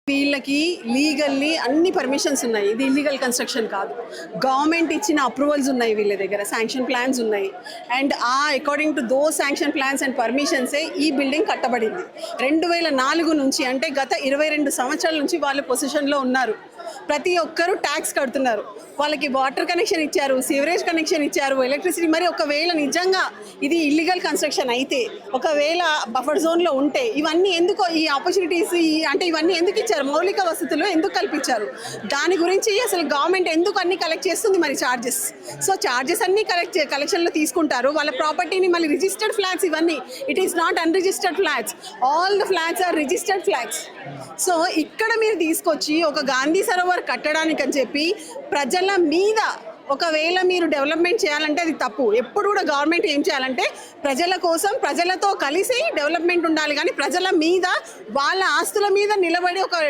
వీళ్ళకి లీగల్లీ అన్ని పర్మిషన్స్ ఉన్నాయి. ఇది ఇల్లీగల్ కన్స్ట్రక్షన్ కాదు. గవర్నమెంట్ ఇచ్చిన అప్రూవల్స్ ఉన్నాయి, వీళ్ళ దగ్గర శాంక్షన్ ప్లాన్స్ ఉన్నాయి. And according to those sanction plans and పర్మిషన్సే ఈ బిల్డింగ్ కట్టబడింది. 2004 నుంచి, అంటే గత 22 సంవత్సరాల నుంచి వాళ్ళ పొజిషన్లో ఉన్నారు. ప్రతి ఒక్కరూ ట్యాక్స్ కడుతున్నారు. వాళ్ళకి వాటర్ కనెక్షన్ ఇచ్చారు, సివరేజ్ కనెక్షన్ ఇచ్చారు, ఎలక్ట్రిసిటీ. మరి ఒకవేళ నిజంగా ఇది ఇల్లీగల్ కన్స్ట్రక్షన్ అయితే, ఒకవేళ బఫర్ జోన్లో ఉంటే ఇవన్నీ ఎందుకు, ఈ ఆపర్చునిటీస్ అంటే ఇవన్నీ ఎందుకు ఇచ్చారు? మౌలిక వసతులు ఎందుకు కల్పించారు? దాని గురించి అసలు గవర్నమెంట్ ఎందుకు అన్ని కలెక్ట్ చేస్తుంది? మరి ఛార్జెస్, సో ఛార్జెస్ అన్ని కలెక్షన్లో తీసుకుంటారు. వాళ్ళ ప్రాపర్టీని మళ్ళీ రిజిస్టర్డ్ ఫ్లాట్స్ ఇవన్నీ, it is not unregistered flats. All the flats are registered flats. So ఇక్కడ మీరు తీసుకొచ్చి ఒక గాంధీ సరోవర్ కట్టడానికి అని చెప్పి ప్రజల మీద, ఒకవేళ మీరు డెవలప్మెంట్ చేయాలంటే అది తప్పు. ఎప్పుడు కూడా గవర్నమెంట్ ఏం చేయాలంటే ప్రజల కోసం, ప్రజలతో కలిసి డెవలప్మెంట్ ఉండాలి. కానీ ప్రజల మీద, వాళ్ళ ఆస్తుల మీద నిలబడి ఒక